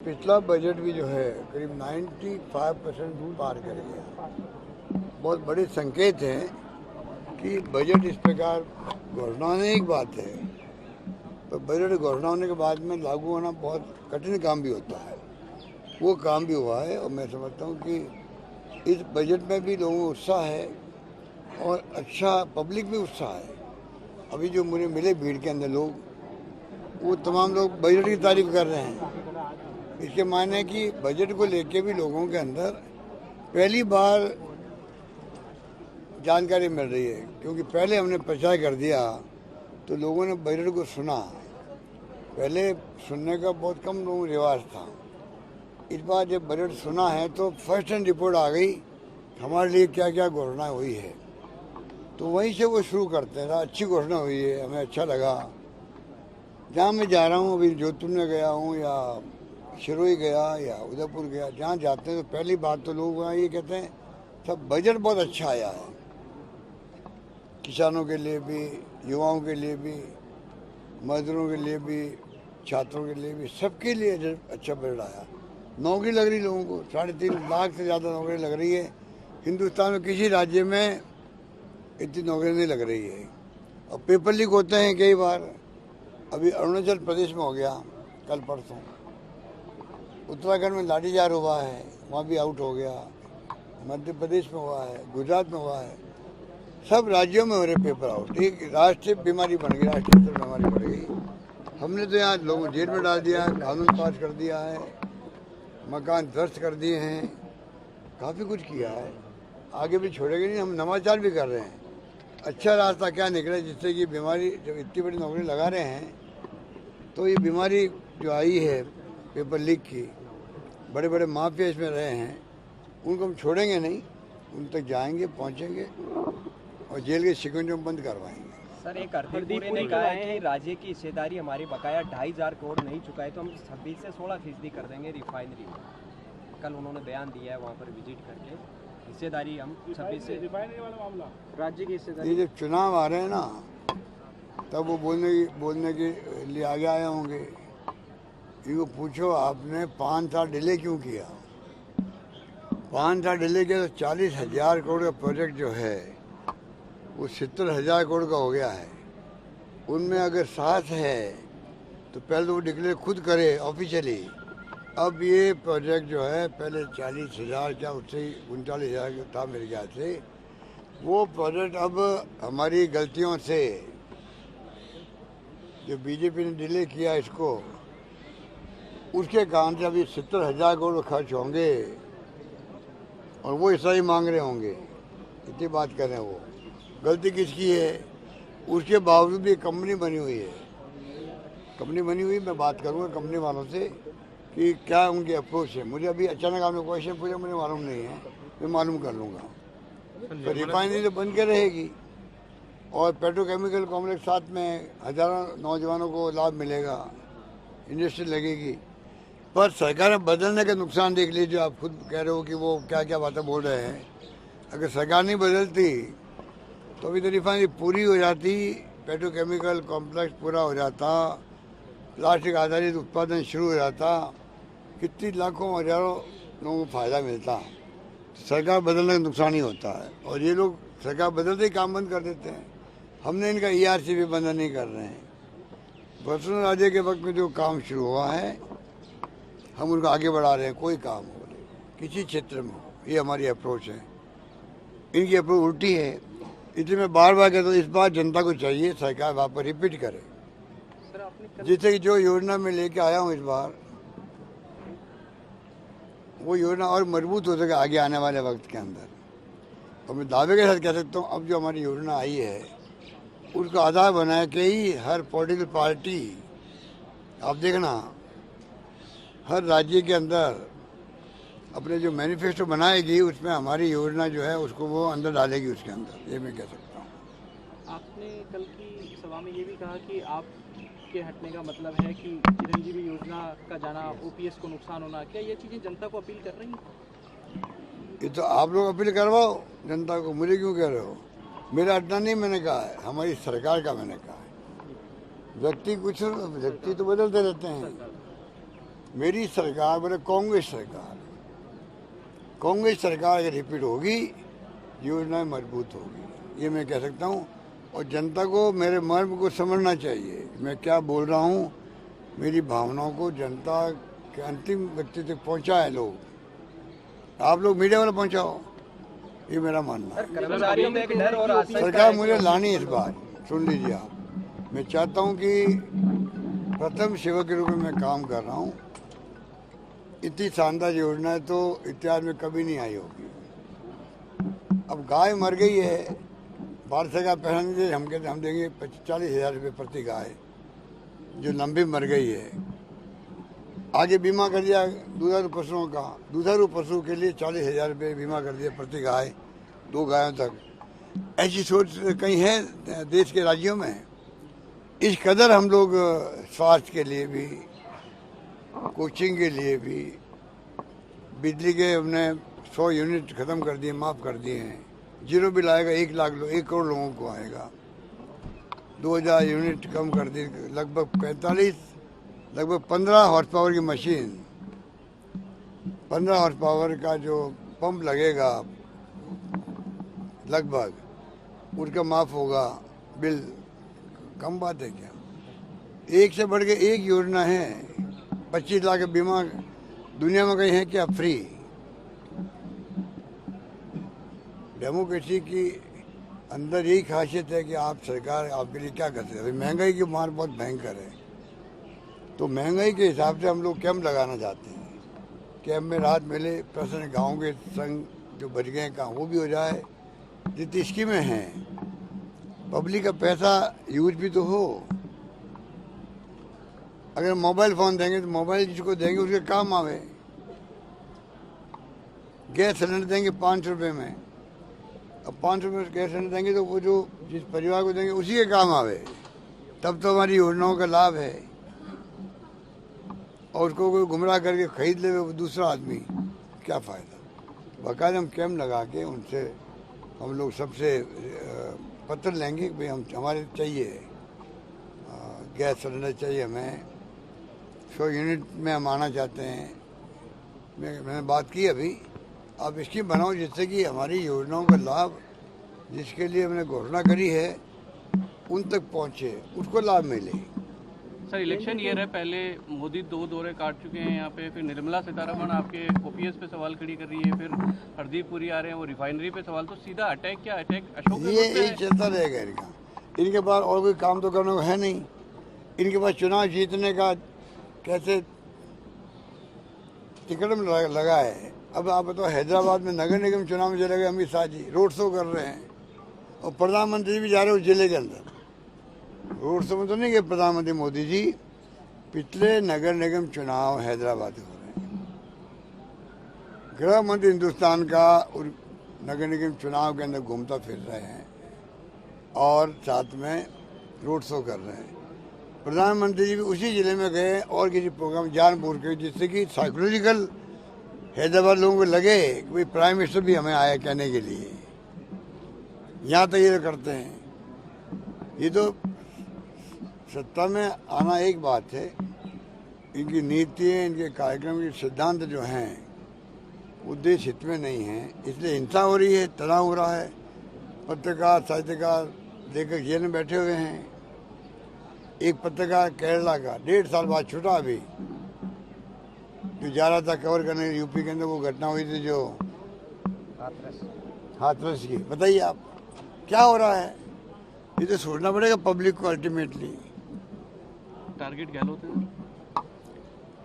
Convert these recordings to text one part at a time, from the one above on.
पिछला बजट भी जो है करीब 95% पार कर गया। बहुत बड़े संकेत हैं कि बजट इस प्रकार घोषणा होने एक बात है, तो बजट घोषणा होने के बाद में लागू होना बहुत कठिन काम भी होता है। वो काम भी हुआ है और मैं समझता हूँ कि इस बजट में भी लोगों को उत्साह है और अच्छा पब्लिक भी उत्साह है। अभी जो मुझे मिले भीड़ के अंदर लोग, वो तमाम लोग बजट की तारीफ कर रहे हैं। इसके मायने है कि बजट को लेके भी लोगों के अंदर पहली बार जानकारी मिल रही है, क्योंकि पहले हमने प्रचार कर दिया तो लोगों ने बजट को सुना। पहले सुनने का बहुत कम लोगों को रिवाज था। इस बार जब बजट सुना है तो फर्स्ट हैंड रिपोर्ट आ गई हमारे लिए क्या क्या घोषणा हुई है, तो वहीं से वो शुरू करते हैं। अच्छी घोषणा हुई है, हमें अच्छा लगा। जहाँ मैं जा रहा हूँ, अभी जोधपुर में गया हूँ या सिरोही गया या उदयपुर गया, जहाँ जाते हैं तो पहली बात तो लोग वहाँ ये कहते हैं सब बजट बहुत अच्छा आया है। किसानों के लिए भी, युवाओं के लिए भी, मजदूरों के लिए भी, छात्रों के लिए भी, सबके लिए अच्छा बजट आया। नौकरी लग रही लोगों को, 3.5 लाख से ज़्यादा नौकरी लग रही है। हिंदुस्तान में किसी राज्य में इतनी नौकरी नहीं लग रही है। और पेपर लीक होते हैं कई बार। अभी अरुणाचल प्रदेश में हो गया कल परसों, उत्तराखंड में लाठीचार्ज हुआ है, वहाँ भी आउट हो गया, मध्य प्रदेश में हुआ है, गुजरात में हुआ है, सब राज्यों में हो रहे पेपर आउट। एक राष्ट्रीय बीमारी बन गई, राष्ट्रीय स्तर बीमारी बढ़ गई। हमने तो यहाँ लोगों को जेल में डाल दिया है, कानून पास कर दिया है, मकान ध्वस्त कर दिए हैं, काफ़ी कुछ किया है। आगे भी छोड़ेंगे नहीं, हम नवाचार भी कर रहे हैं। अच्छा रास्ता क्या निकले जिससे कि बीमारी, जब इतनी बड़ी नौकरी लगा रहे हैं तो ये बीमारी जो आई है पेपर लीक की, बड़े बड़े माफिया इसमें रहे हैं, उनको हम छोड़ेंगे नहीं, उन तक जाएंगे, पहुंचेंगे और जेल के शिकंजों बंद करवाएंगे। सर, एक हरदीप पुरी ने कहा है कि राज्य की हिस्सेदारी हमारी बकाया 2,500 करोड़ नहीं चुकाए तो हम 26 से 16% कर देंगे रिफाइनरी में। कल उन्होंने बयान दिया है वहाँ पर विजिट करके, हिस्सेदारी हम 26 से रिफाइनरी वाला मामला राज्य की हिस्सेदारी। ये जब चुनाव आ रहे हैं ना, तब वो बोलने के लिए आगे आए होंगे। इनको पूछो आपने 5 साल डिले क्यों किया। 5 साल डिले किया तो 40,000 करोड़ का प्रोजेक्ट जो है वो 70,000 करोड़ का हो गया है। उनमें अगर साथ है तो पहले तो वो डिक्लेयर खुद करे ऑफिशियली। अब ये प्रोजेक्ट जो है पहले 40,000 क्या उससे 39,000 था मेरे ख्याल से, वो प्रोजेक्ट अब हमारी गलतियों से जो बीजेपी ने डिले किया इसको, उसके कारण से अभी 70,000 करोड़ खर्च होंगे और वो ऐसा ही मांग रहे होंगे। इतनी बात कर रहे हैं वो। गलती किसकी है? उसके बावजूद भी कंपनी बनी हुई है। कंपनी बनी हुई, मैं बात करूँगा कंपनी वालों से कि क्या उनकी अप्रोच है। मुझे अभी अचानक आपने क्वेश्चन पूछा, मुझे मालूम नहीं है, मैं मालूम कर लूँगा। तो रिफाइनरी तो बन के रहेगी और पेट्रोकेमिकल कॉम्प्लेक्स साथ में, हज़ारों नौजवानों को लाभ मिलेगा, इंडस्ट्री लगेगी। पर सरकार बदलने का नुकसान देख लीजिए। आप खुद कह रहे हो कि वो क्या क्या बातें बोल रहे हैं। अगर सरकार नहीं बदलती तो अभी तो रिफाइनरी पूरी हो जाती, पेट्रोकेमिकल कॉम्प्लेक्स पूरा हो जाता, प्लास्टिक आधारित उत्पादन शुरू हो जाता, कितनी लाखों हजारों लोगों को फायदा मिलता। सरकार बदलने का नुकसान ही होता है और ये लोग सरकार बदलते ही काम बंद कर देते हैं। हमने इनका ERC भी बंद नहीं कर रहे हैं। वसुंधरा राजे के वक्त में जो काम शुरू हुआ है हम उनको आगे बढ़ा रहे हैं। कोई काम हो, किसी क्षेत्र में हो, ये हमारी अप्रोच है। इनकी अप्रोच उल्टी है, इसलिए मैं बार बार कहता हूँ इस बार जनता को चाहिए सरकार वहाँ पर रिपीट करे। जिससे कि जो योजना में लेके आया हूँ इस बार, वो योजना और मजबूत हो सके आगे आने वाले वक्त के अंदर। और मैं दावे के साथ कह सकता हूँ अब जो हमारी योजना आई है उसका आधार बना के ही हर पॉलिटिकल पार्टी, आप देखना हर राज्य के अंदर अपने जो मैनिफेस्टो बनाएगी उसमें हमारी योजना जो है उसको वो अंदर डालेगी उसके अंदर, ये मैं कह सकता हूँ। आपने कल की सभा में ये भी कहा कि आपके हटने का मतलब है कि चिरंजीवी योजना का जाना, OPS को नुकसान होना, क्या ये चीज़ें जनता को अपील कर रही हैं? ये तो आप लोग अपील करवाओ जनता को, मुझे क्यों कह रहे हो? मेरा हटना नहीं मैंने कहा है, हमारी सरकार का मैंने कहा है। व्यक्ति तो बदलते रहते हैं, मेरी सरकार बोले कांग्रेस सरकार अगर रिपीट होगी योजना मजबूत होगी, ये मैं कह सकता हूँ। और जनता को मेरे मर्म को समझना चाहिए, मैं क्या बोल रहा हूँ, मेरी भावनाओं को जनता के अंतिम व्यक्ति तक पहुँचाए लोग, आप लोग मीडिया वाले पहुँचाओ, ये मेरा मानना है। कर्मचारियों में एक डर और आशंका सरकार है मुझे कि- लानी है इस बार, सुन लीजिए आप, मैं चाहता हूँ कि प्रथम सेवक के रूप में मैं काम कर रहा हूँ। इतनी शानदार योजना है तो इतिहास में कभी नहीं आई होगी। अब गाय मर गई है, भारत सरकार पहले दे, हम कहते हम देंगे 40,000 रुपये प्रति गाय जो लंबी मर गई है। आगे बीमा कर दिया दुधारू पशुओं का, दुधारू पशु के लिए 40,000 रुपये बीमा कर दिया प्रति गाय, 2 गायों तक। ऐसी सोच कहीं है देश के राज्यों में? इस कदर हम लोग स्वास्थ्य के लिए भी, कोचिंग के लिए भी, बिजली के हमने 100 यूनिट खत्म कर दिए, माफ़ कर दिए हैं। जीरो बिल आएगा 1 करोड़ लोगों को आएगा। 2000 यूनिट कम कर दी, लगभग 15 हॉर्स पावर की मशीन, 15 हॉर्स पावर का जो पंप लगेगा लगभग, उसका माफ़ होगा बिल। कम बात है क्या? एक से बढ़ के एक योजना है। 25 लाख का बीमा दुनिया में कहीं है क्या फ्री? डेमोक्रेसी की अंदर यही खासियत है कि आप सरकार आपके लिए क्या कर सकते हैं। अभी महंगाई की मार बहुत भयंकर है, तो महंगाई के हिसाब से हम लोग कैंप लगाना चाहते हैं। कैंप में राहत मिले, प्रश्न गाँव के संग जो बच गए कहाँ वो भी हो जाए। जितनी स्कीमें हैं, पब्लिक का पैसा यूज भी तो हो। अगर मोबाइल फ़ोन देंगे तो मोबाइल जिसको देंगे उसके काम आवे। गैस सिलेंडर देंगे 500 रुपये में, अब 500 रुपये गैस सिलेंडर देंगे तो वो जो जिस परिवार को देंगे उसी के काम आवे, तब तो हमारी योजनाओं का लाभ है। और उसको कोई गुमराह करके खरीद ले वो दूसरा आदमी, क्या फ़ायदा। बाकायदा हम कैंप लगा के उनसे हम लोग सबसे पत्र लेंगे कि भाई हमारे चाहिए गैस सिलेंडर चाहिए, हमें 100 यूनिट में हम आना चाहते हैं। मैंने बात की अभी, आप स्कीम बनाओ जिससे कि हमारी योजनाओं का लाभ जिसके लिए हमने घोषणा करी है उन तक पहुँचे, उसको लाभ मिले। सर इलेक्शन ईयर है, पहले मोदी 2 दौरे काट चुके हैं यहाँ पे, फिर निर्मला सीतारमण आपके ओपीएस पे सवाल खड़ी कर रही है, फिर हरदीप पुरी आ रहे हैं वो रिफाइनरी पे सवाल। तो सीधा अटैक क्या अटैक अशोक ये यही चलता रहेगा इनका। इनके पास और कोई काम तो करने को है नहीं। इनके पास चुनाव जीतने का कैसे टिकट में लगा है। अब आप बताओ, हैदराबाद में नगर निगम चुनाव में चले गए अमित शाह जी, रोड शो कर रहे हैं, और प्रधानमंत्री भी जा रहे हैं उस जिले के अंदर। रोड शो में तो नहीं गए प्रधानमंत्री मोदी जी, पिछले नगर निगम चुनाव हैदराबाद में हो रहे हैं। गृह मंत्री हिंदुस्तान का नगर निगम चुनाव के अंदर घूमता फिर रहे हैं और साथ में रोड शो कर रहे हैं। प्रधानमंत्री जी भी उसी जिले में गए और किसी प्रोग्राम जानबूझ के, जिससे कि साइकोलॉजिकल हैदराबाद लोगों को लगे कि भाई प्राइम मिनिस्टर भी हमें आया कहने के लिए। यहाँ तक ये करते हैं। ये तो सत्ता में आना एक बात है, इनकी नीतियाँ, इनके कार्यक्रम के सिद्धांत जो हैं वो देश हित में नहीं है, इसलिए हिंसा हो रही है, तनाव हो रहा है। पत्रकार, साहित्यकार, लेखक जेल में बैठे हुए हैं। एक पत्रकार केरला का 1.5 साल बाद छूटा अभी, जो जा रहा था कवर करने यूपी के अंदर वो घटना हुई थी जो हाथरस की। बताइए आप क्या हो रहा है? ये तो सोचना पड़ेगा पब्लिक को अल्टीमेटली। टारगेट गहलोत है।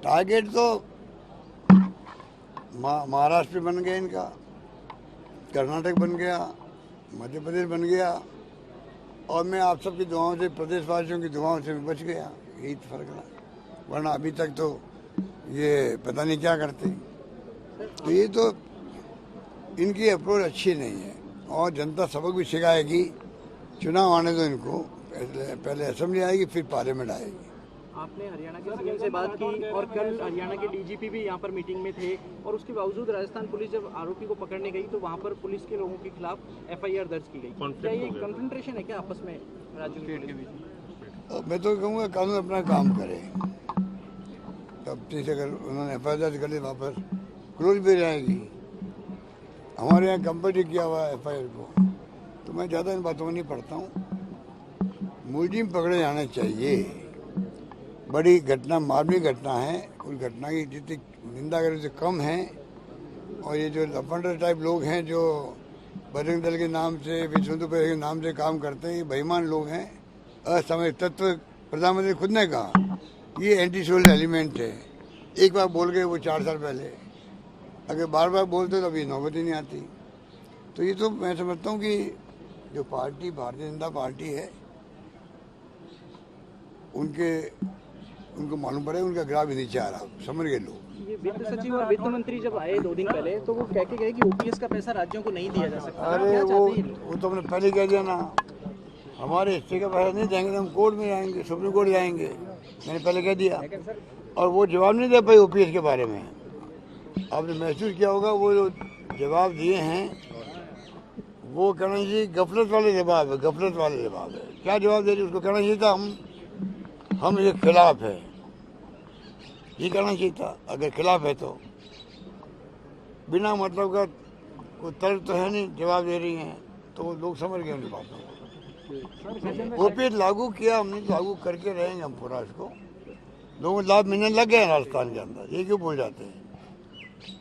टारगेट तो महाराष्ट्र बन गया इनका, कर्नाटक बन गया, मध्य प्रदेश बन गया, और मैं आप सबकी दुआओं से, प्रदेशवासियों की दुआओं से बच गया। यही तो फर्क रहा, वरना अभी तक तो ये पता नहीं क्या करते। तो ये तो इनकी अप्रोच अच्छी नहीं है, और जनता सबक भी सिखाएगी। चुनाव आने दो इनको, पहले असेंबली आएगी फिर पार्लियामेंट आएगी। आपने हरियाणा के सीएम से बात की और कल हरियाणा के डीजीपी भी यहाँ पर मीटिंग में थे, और उसके बावजूद राजस्थान पुलिस जब आरोपी को पकड़ने गई तो वहाँ पर पुलिस के लोगों के खिलाफ एफआईआर दर्ज की गई। क्या ये कन्फ्रंटेशन है क्या आपस में राज्यों के बीच? मैं तो कहूँगा कानून अपना काम करे। तफ्तीश अगर उन्होंने एफ आई आर कर ली वापस क्लोज भी रहेगी। हमारे यहाँ कंप्लीट किया हुआ है एफ आई आर को, तो मैं ज़्यादा इन बातों में नहीं पढ़ता हूँ। मुलजिम पकड़े जाने चाहिए। बड़ी घटना, मामूली घटना है, उस घटना की जितनी निंदा करें तो कम है। और ये जो लफंडर टाइप लोग हैं जो बजरंग दल के नाम से, विश्व हिंदू परिषद के नाम से काम करते हैं, ये बेईमान लोग हैं, असामाजिक तत्व। प्रधानमंत्री खुद ने कहा ये एंटी सोशल एलिमेंट है। एक बार बोल गए वो 4 साल पहले, अगर बार बार बोलते तो अभी नौबत ही नहीं आती। तो ये तो मैं समझता हूँ कि जो पार्टी भारतीय जनता पार्टी है, उनको मालूम पड़े उनका ग्राफ ही नीचे आ रहा, समझ गए लोग। ये वित्त सचिव और वित्त मंत्री जब आए 2 दिन पहले तो वो कह के गए कि ओपीएस का पैसा राज्यों को नहीं दिया जा सकता। अरे वो तो हमने पहले कह दिया ना, हमारे हिस्से का पैसा नहीं देंगे तो हम कोर्ट में जाएंगे, सुप्रीम कोर्ट जाएंगे, मैंने पहले कह दिया। और वो जवाब नहीं दे पाई ओपीएस के बारे में। आपने महसूस किया होगा वो जो जवाब दिए हैं वो कहना चाहिए गफलत वाले जवाब है, गफलत वाले जवाब है। क्या जवाब दे रही उसको कहना चाहिए था हम इसके खिलाफ है, ये कहना चाहिए था। अगर खिलाफ है तो बिना मतलब का कोई तर्क तो है नहीं, जवाब दे रही हैं तो लोग समझ गए उनकी बातों को। ओपीएस लागू किया हमने, लागू करके रहेंगे हम पूरा इसको। लोगों को लाभ मिलने लग गए राजस्थान के अंदर, ये क्यों भूल जाते हैं।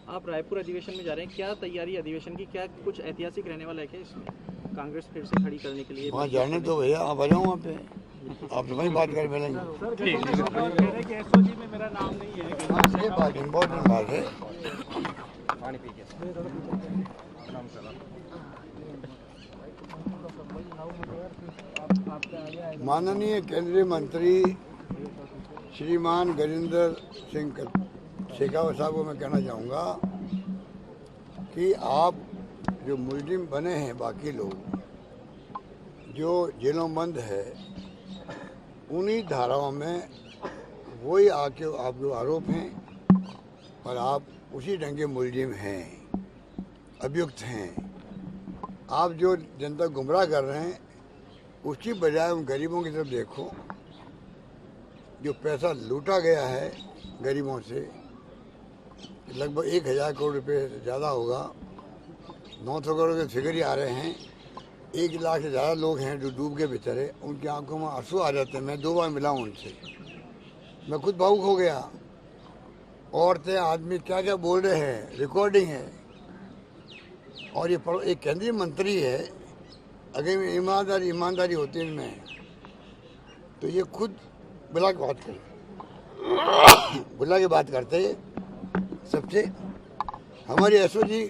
आप रायपुर अधिवेशन में जा रहे हैं, क्या तैयारी अधिवेशन की, क्या कुछ ऐतिहासिक रहने वाला है क्या इसमें? कांग्रेस फिर से खड़ी करने के लिए वहाँ जाने तो भैया, आप आ जाओ वहाँ पे, आप तो वहीं बात कर मिलेंगे। ये बात इम्पोर्टेंट बात है। पानी पी के माननीय केंद्रीय मंत्री श्रीमान गजेंद्र सिंह शेखावत साहब को मैं कहना चाहूँगा कि आप जो मुलजिम बने हैं, बाकी लोग जो जेलों बंद है, उन्हीं धाराओं में वही आपके आरोप हैं और आप उसी ढंग के मुलजिम हैं, अभियुक्त हैं। आप जो जनता गुमराह कर रहे हैं उसकी बजाय उन गरीबों की तरफ देखो। जो पैसा लूटा गया है गरीबों से, लगभग 1000 करोड़ रुपए से ज़्यादा होगा, 900 करोड़ के फिगर ही आ रहे हैं। 1 लाख से ज़्यादा लोग हैं जो डूब के बेचारे, उनकी आंखों में आंसू आ जाते हैं। मैं 2 बार मिला हूँ उनसे, मैं खुद भावुक हो गया। औरतें, आदमी क्या क्या बोल रहे हैं, रिकॉर्डिंग है। और ये एक केंद्रीय मंत्री है, अगर ईमानदारी होती है इनमें तो ये खुद बुला के बात करते, बुला के बात करते सबसे। हमारी एसओजी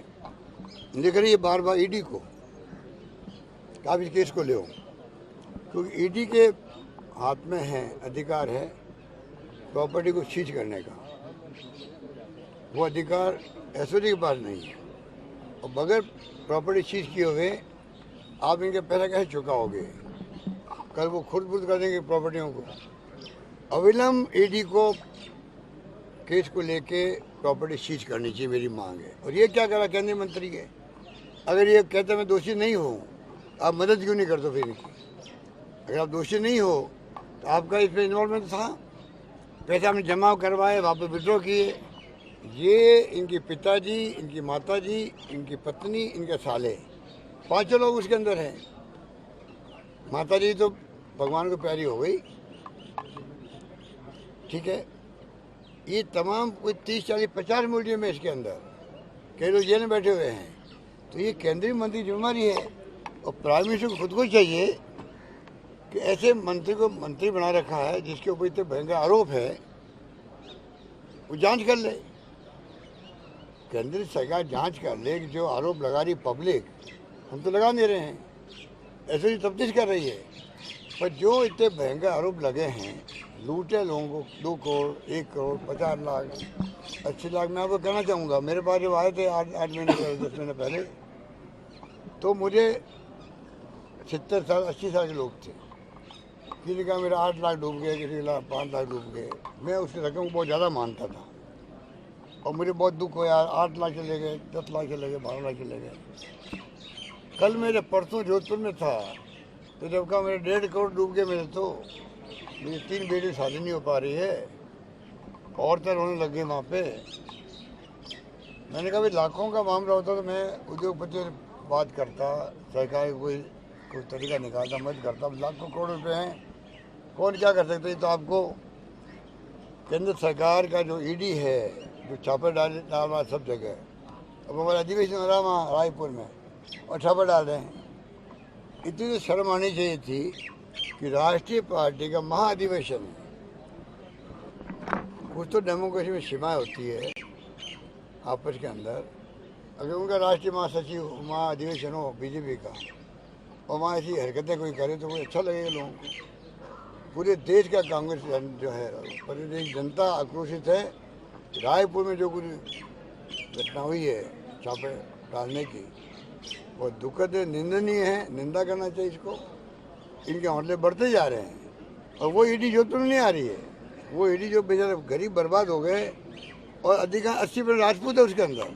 लिख रही है बार बार ईडी को कि आप इस केस को ले, क्योंकि ईडी के हाथ में है, अधिकार है प्रॉपर्टी को सीज करने का। वो अधिकार एसओजी के पास नहीं है। और बगैर प्रॉपर्टी सीज किए हुए आप इनके पैसा कैसे चुकाओगे? कल वो खुद कर देंगे प्रॉपर्टियों को। अविलंब ईडी को केस को लेके प्रॉपर्टी सीज करनी चाहिए, मेरी मांग है। और ये क्या करा केंद्रीय मंत्री के? अगर ये कहते मैं दोषी नहीं हूँ, आप मदद क्यों नहीं करते फिर इनकी? अगर आप दोषी नहीं हो तो आपका इसमें इन्वॉल्वमेंट था, पैसा आपने जमा करवाए, वापस विड्रॉ किए। ये इनके पिताजी, इनकी माताजी, इनकी पत्नी, इनके साले, 5 लोग उसके अंदर हैं। माताजी तो भगवान को प्यारी हो गई, ठीक है। ये तमाम कोई 30, 40, 50 मुलजिम है इसके अंदर, कई लोग जेल में बैठे हुए हैं। तो ये केंद्रीय मंत्री जिम्मेदारी है। और प्राइम मिनिस्टर को खुद को चाहिए कि ऐसे मंत्री को मंत्री बना रखा है जिसके ऊपर इतने भयंकर आरोप है, वो जांच कर ले। केंद्र सरकार जांच कर ले कि जो आरोप लगा रही पब्लिक, हम तो लगा नहीं रहे हैं, ऐसे ही तफ्तीश कर रही है। पर जो इतने भयंकर आरोप लगे हैं, लूटे लोगों को 2 करोड़, 1 करोड़, 50 लाख, 80 लाख। मैं आपको कहना चाहूँगा, मेरे पास जब आए थे 8 महीने पहले, 10 महीने पहले, तो मुझे 70 साल 80 साल के लोग थे। किसी का मेरा 8 लाख डूब गए, किसी का 5 लाख डूब गए। मैं उसकी रकम को बहुत ज़्यादा मानता था और मुझे बहुत दुख हो यार, 8 लाख चले गए, 10 लाख चले गए, 12 लाख चले गए। कल मेरे परसों जोधपुर में था तो जब कहा मेरे 1.5 करोड़ डूब गए मेरे, तो मेरी 3 बेटी शादी नहीं हो पा रही है, औरतें रोने लग गई वहाँ पे। मैंने कहा भाई लाखों का मामला होता तो मैं उद्योगपति से बात करता, सरकार कोई तरीका निकालता, मदद करता। लाखों करोड़ रुपए हैं, कौन क्या कर सकते। तो आपको केंद्र सरकार का जो ईडी है, जो छापे डाल रहा है सब जगह। अब हमारा अधिवेशन हो रहा है वहाँ रायपुर में और छापे डाल रहे हैं। इतनी तो शर्म आनी चाहिए थी कि राष्ट्रीय पार्टी का महाअधिवेशन है। कुछ तो डेमोक्रेसी में सीमाएं होती है आपस के अंदर। अगर उनका राष्ट्रीय महासचिव महाअधिवेशन हो बीजेपी का और वहाँ ऐसी हरकतें कोई करे तो कोई अच्छा लगेगा लोगों को। पूरे देश का कांग्रेस जो है, पूरी देश जनता आक्रोशित है। रायपुर में जो कुछ घटना हुई है छापे डालने की, वो दुखद है, निंदनीय है, निंदा करना चाहिए इसको। इनके हौसले बढ़ते जा रहे हैं और वो ईडी जोधपुर में नहीं आ रही है। वो ईडी जो बेचारे गरीब बर्बाद हो गए और अधिकांश 80% राजपूत है उसके अंदर।